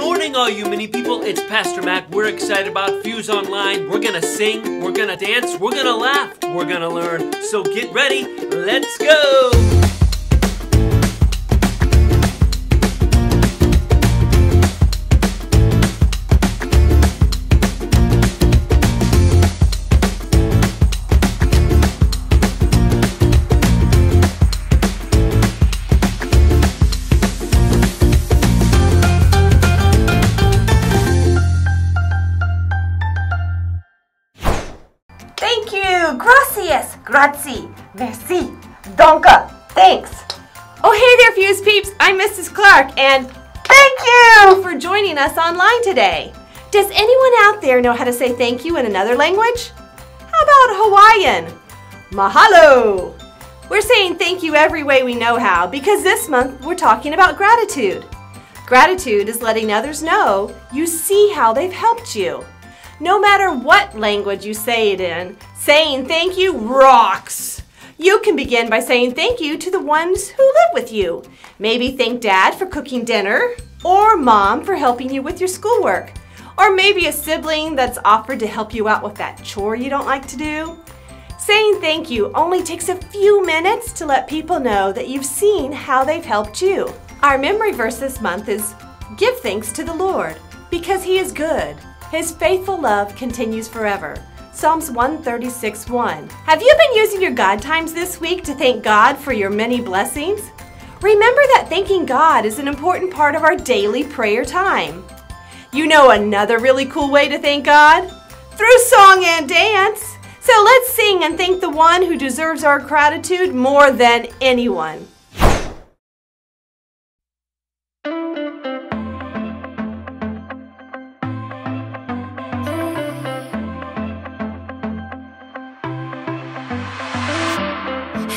morning, all you mini people. It's Pastor Mac. We're excited about FUSEonline. We're gonna sing, we're gonna dance, we're gonna laugh, we're gonna learn. So get ready, let's go! Thank you, gracias, grazie, merci, danke, thanks. Oh, hey there, Fuse peeps. I'm Mrs. Clark, and thank you for joining us online today. Does anyone out there know how to say thank you in another language? How about Hawaiian? Mahalo. We're saying thank you every way we know how because this month we're talking about gratitude. Gratitude is letting others know you see how they've helped you. No matter what language you say it in, saying thank you rocks. You can begin by saying thank you to the ones who live with you. Maybe thank Dad for cooking dinner, or Mom for helping you with your schoolwork, or maybe a sibling that's offered to help you out with that chore you don't like to do. Saying thank you only takes a few minutes to let people know that you've seen how they've helped you. Our memory verse this month is, "Give thanks to the Lord, because He is good. His faithful love continues forever." Psalms 136:1. Have you been using your God times this week to thank God for your many blessings? Remember that thanking God is an important part of our daily prayer time. You know another really cool way to thank God? Through song and dance. So let's sing and thank the one who deserves our gratitude more than anyone.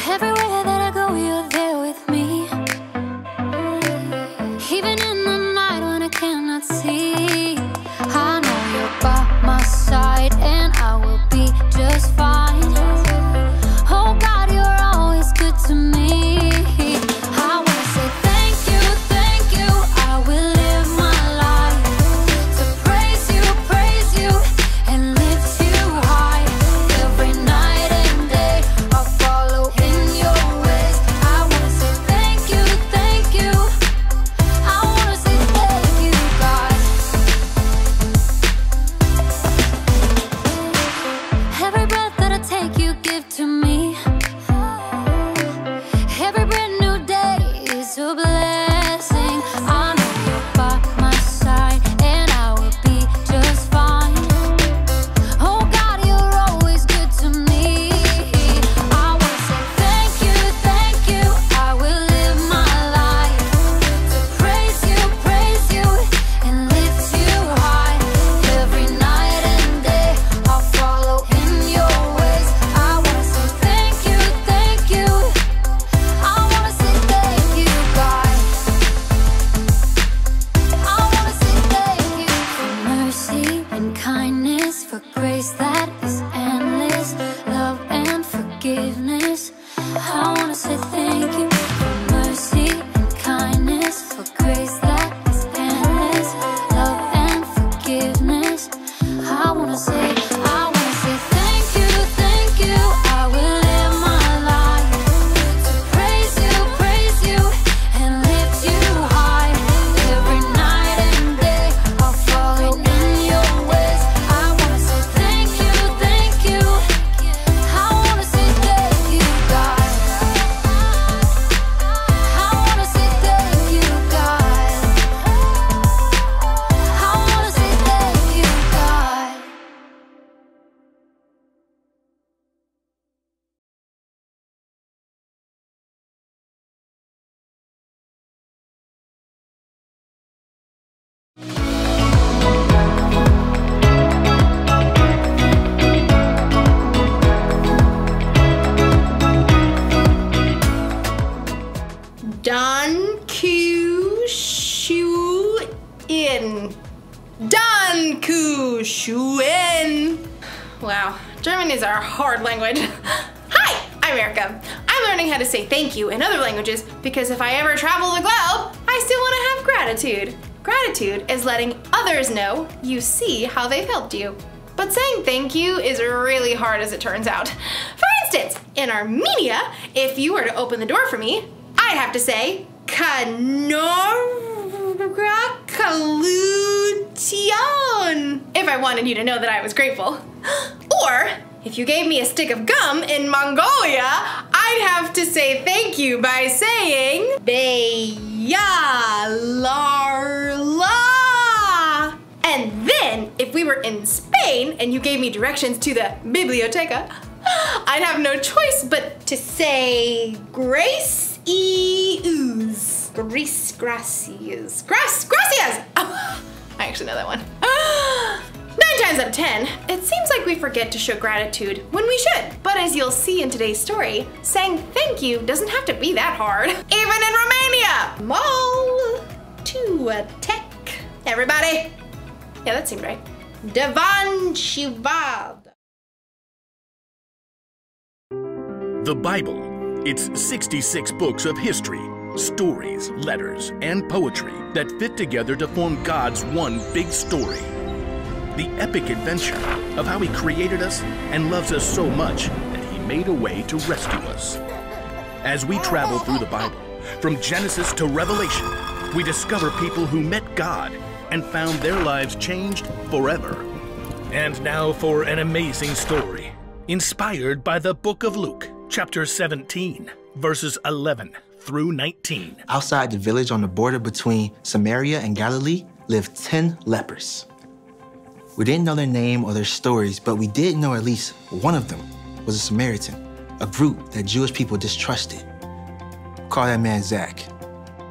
Everywhere that I go, you're there with me. Even in the night when I cannot see, I know you're by my side and I will be just fine. Oh God, you're always good to me. I wanna say thank you, I will live my life to praise you and lift you high. Every night and day I'll follow in your ways. I wanna say thank you, I wanna say thank you, God. Every breath that I take you give to me. Every brand new day is a blessing. I know you're by my side and I will be just fine. Oh God, you're always good to me. I wanna say thank you, I will live my life to praise you and lift you high. Every night and day I'll follow in your ways. I wanna say thank you, I wanna say thank you, God. I wanna say thank you for mercy and kindness, for grace that is endless, love and forgiveness. I wanna say thank you for mercy and kindness, for grace that is endless, love and forgiveness. I wanna say thank you, I will live my life to praise you and lift you high. Every night and day I'll follow in your ways. I wanna say thank you, I wanna say thank you, God. I wanna say thank you, God. I wanna say thank you, God. Dankeschön. Wow, German is our hard language. Hi, I'm Erica. I'm learning how to say thank you in other languages because if I ever travel the globe, I still want to have gratitude. Gratitude is letting others know you see how they've helped you. But saying thank you is really hard as it turns out. For instance, in Armenia, if you were to open the door for me, I'd have to say, Congratulations, if I wanted you to know that I was grateful. Or, if you gave me a stick of gum in Mongolia, I'd have to say thank you by saying, Beyalarla. And then, if we were in Spain and you gave me directions to the biblioteca, I'd have no choice but to say gracias. Gracias. Oh, I actually know that one. 9 times out of 10, it seems like we forget to show gratitude when we should. But as you'll see in today's story, saying thank you doesn't have to be that hard. Even in Romania! Mall to a tech. Everybody? Yeah, that seemed right. Devan Shivad. The Bible. It's 66 books of history, stories, letters, and poetry that fit together to form God's one big story. The epic adventure of how He created us and loves us so much that He made a way to rescue us. As we travel through the Bible, from Genesis to Revelation, we discover people who met God and found their lives changed forever. And now for an amazing story, inspired by the book of Luke, chapter 17, verses 11 through 19. Outside the village on the border between Samaria and Galilee lived 10 lepers. We didn't know their name or their stories, but we did know at least one of them was a Samaritan, a group that Jewish people distrusted. Call that man Zach.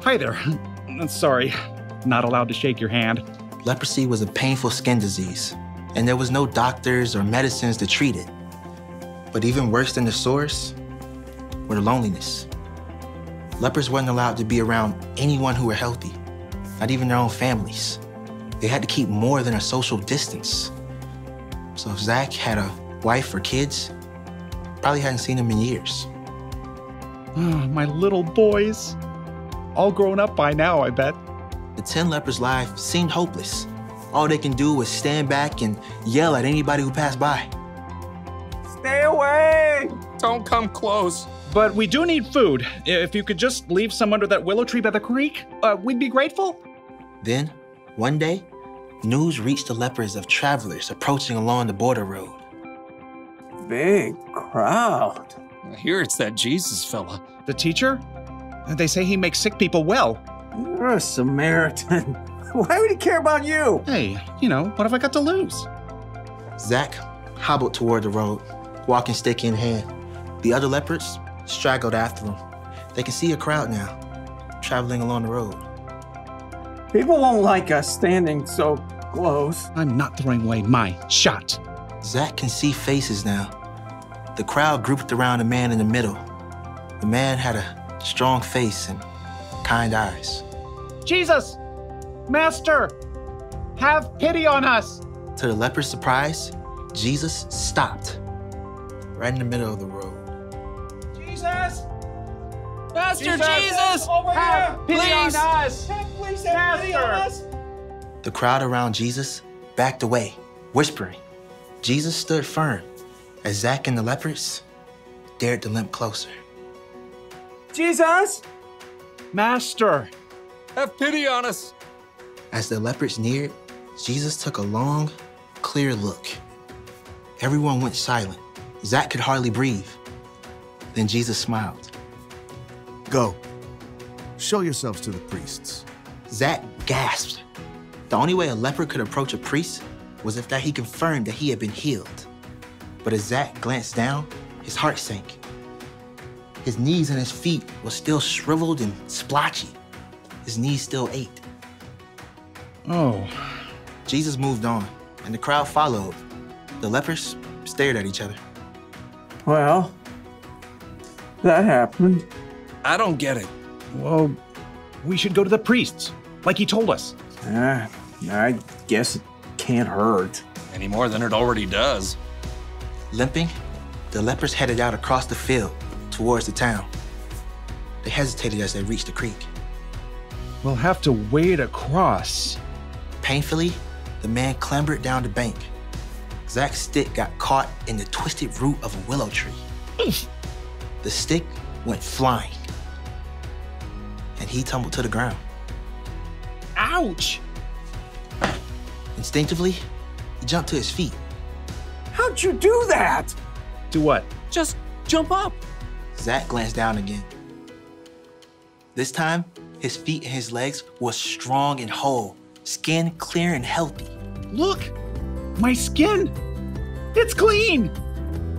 Hi there. Sorry, not allowed to shake your hand. Leprosy was a painful skin disease, and there was no doctors or medicines to treat it. But even worse than the sores were the loneliness. Lepers weren't allowed to be around anyone who were healthy, not even their own families. They had to keep more than a social distance. So if Zach had a wife or kids, probably hadn't seen them in years. My little boys. All grown up by now, I bet. The 10 lepers' life seemed hopeless. All they can do was stand back and yell at anybody who passed by. Stay away! Don't come close. But we do need food. If you could just leave some under that willow tree by the creek, we'd be grateful. Then, one day, news reached the lepers of travelers approaching along the border road. Big crowd. I hear it's that Jesus fella. The teacher? They say he makes sick people well. You're a Samaritan. Why would he care about you? Hey, you know, what have I got to lose? Zach hobbled toward the road, walking stick in hand. The other lepers straggled after him. They can see a crowd now, traveling along the road. People won't like us standing so close. I'm not throwing away my shot. Zach can see faces now. The crowd grouped around the man in the middle. The man had a strong face and kind eyes. Jesus! Master! Have pity on us! To the leper's surprise, Jesus stopped right in the middle of the road. Jesus! Master Jesus! Over have here! Pity Please! on us! Please have pity on us. The crowd around Jesus backed away, whispering. Jesus stood firm as Zach and the lepers dared to limp closer. Jesus! Master! Have pity on us! As the lepers neared, Jesus took a long, clear look. Everyone went silent. Zach could hardly breathe. Then Jesus smiled. Go. Show yourselves to the priests. Zach gasped. The only way a leper could approach a priest was if that he confirmed that he had been healed. But as Zach glanced down, his heart sank. His knees and his feet were still shriveled and splotchy. His knees still ached. Oh. Jesus moved on, and the crowd followed. The lepers stared at each other. Well, that happened. I don't get it. Well, we should go to the priests, like he told us. I guess it can't hurt. Any more than it already does. Limping, the lepers headed out across the field towards the town. They hesitated as they reached the creek. We'll have to wade across. Painfully, the man clambered down the bank. Zach's stick got caught in the twisted root of a willow tree. The stick went flying, and he tumbled to the ground. Ouch! Instinctively, he jumped to his feet. How'd you do that? Do what? Just jump up. Zach glanced down again. This time, his feet and his legs were strong and whole, skin clear and healthy. Look! My skin! It's clean!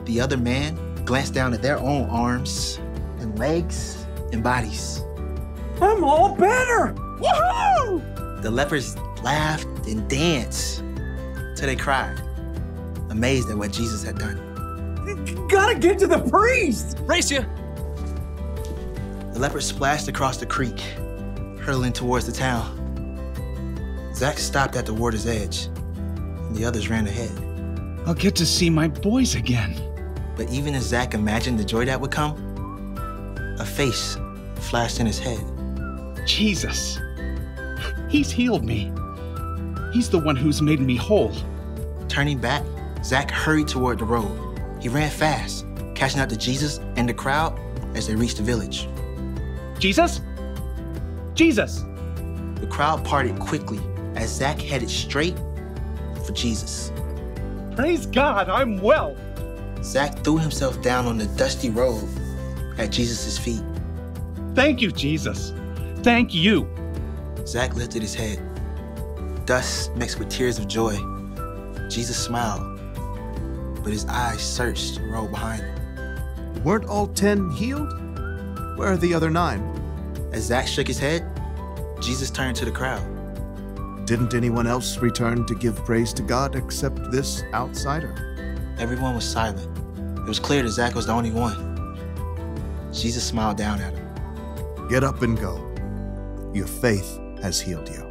The other man glanced down at their own arms and legs and bodies. I'm all better! Woohoo! The lepers laughed and danced till they cried, amazed at what Jesus had done. Gotta get to the priest! Race you. The lepers splashed across the creek, hurtling towards the town. Zach stopped at the water's edge, and the others ran ahead. I'll get to see my boys again. But even as Zach imagined the joy that would come, a face flashed in his head. Jesus. He's healed me. He's the one who's made me whole. Turning back, Zach hurried toward the road. He ran fast, catching up to Jesus and the crowd as they reached the village. Jesus? Jesus! The crowd parted quickly as Zach headed straight for Jesus. Praise God, I'm well. Zach threw himself down on the dusty road at Jesus' feet. Thank you, Jesus. Thank you. Zach lifted his head. Dust mixed with tears of joy. Jesus smiled, but his eyes searched the road behind him. Weren't all 10 healed? Where are the other 9? As Zach shook his head, Jesus turned to the crowd. Didn't anyone else return to give praise to God except this outsider? Everyone was silent. It was clear that Zach was the only one. Jesus smiled down at him. Get up and go. Your faith has healed you.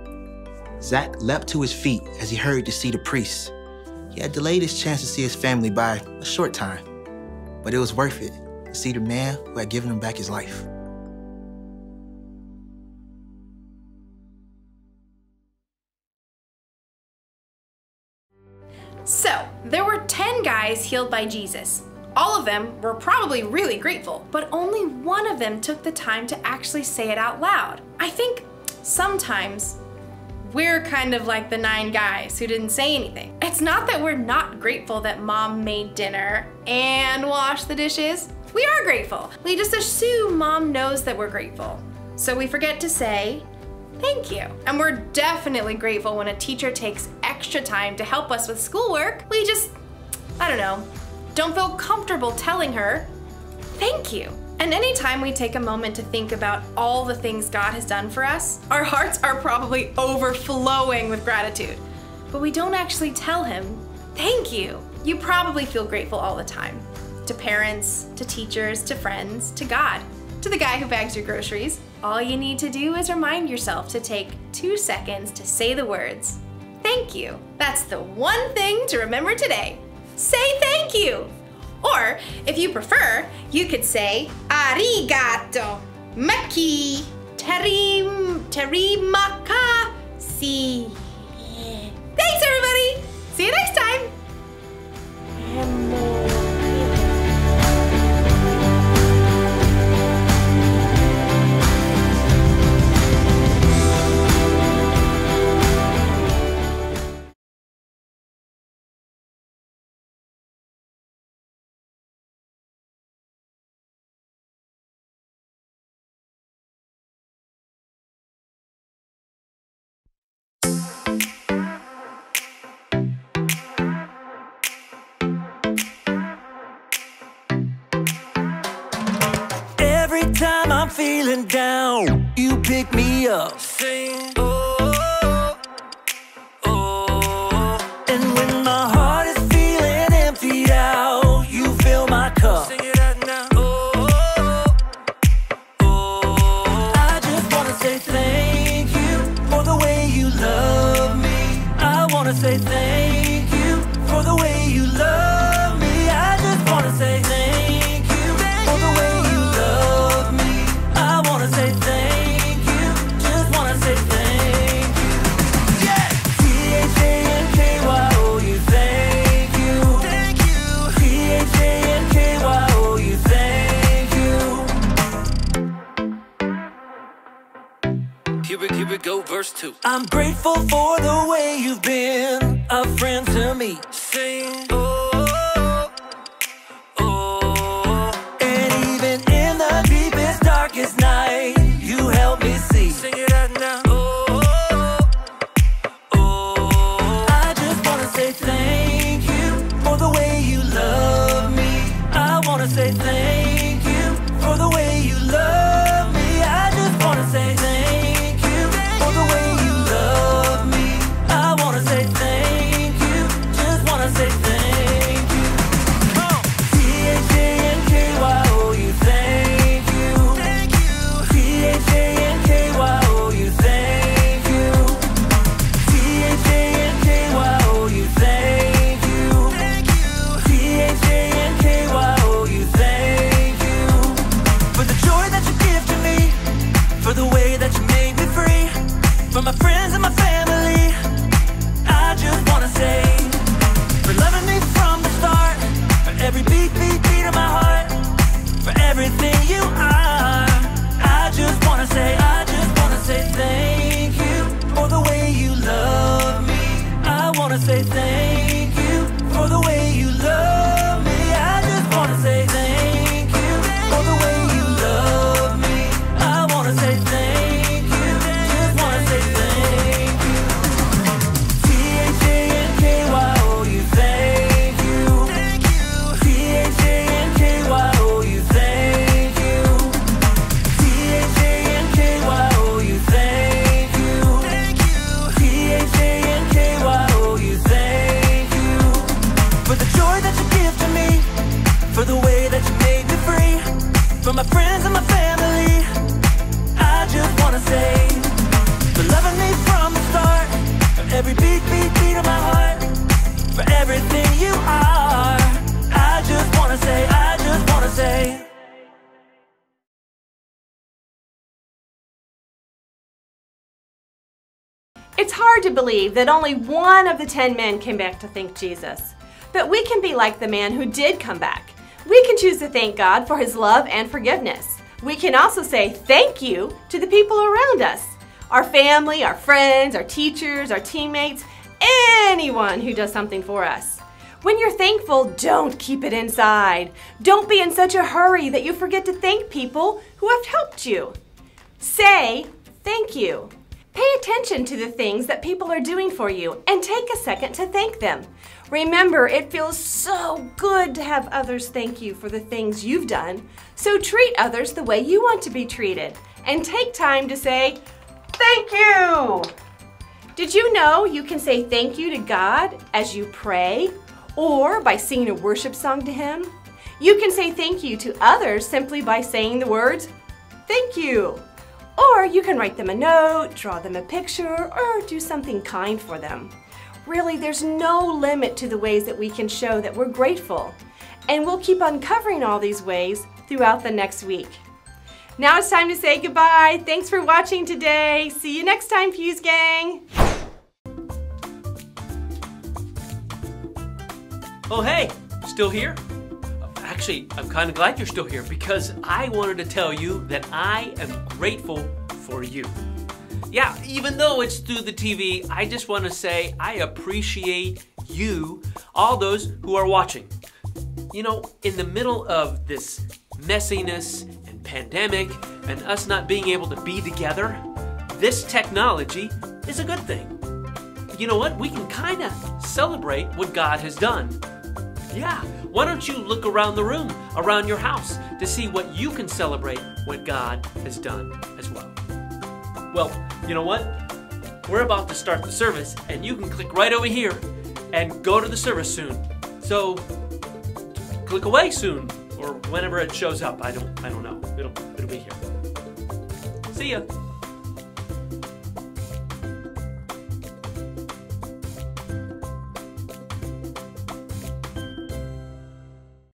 Zach leapt to his feet as he hurried to see the priest. He had delayed his chance to see his family by a short time, but it was worth it to see the man who had given him back his life. So, there were 10 guys healed by Jesus. All of them were probably really grateful, but only one of them took the time to actually say it out loud. I think sometimes we're kind of like the 9 guys who didn't say anything. It's not that we're not grateful that Mom made dinner and washed the dishes. We are grateful. We just assume Mom knows that we're grateful. So we forget to say, thank you. And we're definitely grateful when a teacher takes extra time to help us with schoolwork. We just, I don't know, don't feel comfortable telling her, thank you. And anytime we take a moment to think about all the things God has done for us, our hearts are probably overflowing with gratitude. But we don't actually tell him, thank you. You probably feel grateful all the time. To parents, to teachers, to friends, to God, to the guy who bags your groceries. All you need to do is remind yourself to take 2 seconds to say the words, thank you. That's the one thing to remember today. Say thank you. Or, if you prefer, you could say, arigato, maki, terimaka, si. Thanks, everybody. See you next time. Every time I'm feeling down, you pick me up. Sing, oh, oh. And when my heart is feeling emptied out, you fill my cup. Sing it out now. Oh, oh. I just wanna say thank you for the way you love me. I wanna say thank you for the way you love me. I just wanna say thank you for the way you love me. I wanna say thank you, just wanna say verse 2. I'm grateful for the way you've been a friend to me. Sing, oh, oh. And even in the deepest, darkest night, you help me see. Sing it out now. Oh, oh. I just wanna say thank you for the way you love me. I wanna say thank you for the way you love me. I just wanna say thank you for the way you love me. I wanna say thank you, just wanna say thank you. T-H-A-N-K-Y-O-U, thank you. T-H-A-N-K-Y-O-U, thank you. T-H-A-N-K-Y-O-U, thank you. T-H-A-N-K-Y-O-U, thank you. For the joy that you give to me, for the way that you made me free, for my friends and my family, I just wanna say, for loving me from the start, for every beat, beat, beat of my heart, for everything you are, I just wanna say thank you for the way you love me. I wanna say thank you for the way you love me. I just wanna say thank you for the way you love me. I wanna say thank you, just wanna say thank you. T-H-A-N-K-Y-O-U, thank you. T-H-A-N-K-Y-O-U, thank you. T-H-A-N-K-Y-O-U, thank you. T-H-A-N-K-Y-O-U, thank you. For the joy that you give to me, for the way that you made me free, for my friends and my family, I just wanna say, for loving me from the start, for every beat, beat, beat of my heart, for everything you are, I just wanna say, I just wanna say. It's hard to believe that only one of the 10 men came back to thank Jesus. But we can be like the man who did come back. We can choose to thank God for His love and forgiveness. We can also say thank you to the people around us. Our family, our friends, our teachers, our teammates, anyone who does something for us. When you're thankful, don't keep it inside. Don't be in such a hurry that you forget to thank people who have helped you. Say thank you. Pay attention to the things that people are doing for you and take a second to thank them. Remember, it feels so good to have others thank you for the things you've done, so treat others the way you want to be treated and take time to say thank you. Did you know you can say thank you to God as you pray or by singing a worship song to Him? You can say thank you to others simply by saying the words, thank you. Or you can write them a note, draw them a picture, or do something kind for them. Really, there's no limit to the ways that we can show that we're grateful. And we'll keep uncovering all these ways throughout the next week. Now it's time to say goodbye. Thanks for watching today. See you next time, Fuse Gang. Oh, hey, still here? Actually, I'm kind of glad you're still here because I wanted to tell you that I am grateful for you. Yeah, even though it's through the TV, I just want to say I appreciate you, all those who are watching. You know, in the middle of this messiness and pandemic and us not being able to be together, this technology is a good thing. You know what? We can kind of celebrate what God has done. Yeah, why don't you look around the room, around your house, to see what you can celebrate what God has done as well. Well, you know what? We're about to start the service, and you can click right over here and go to the service soon. So, click away soon, or whenever it shows up. I don't know. It'll be here. See ya.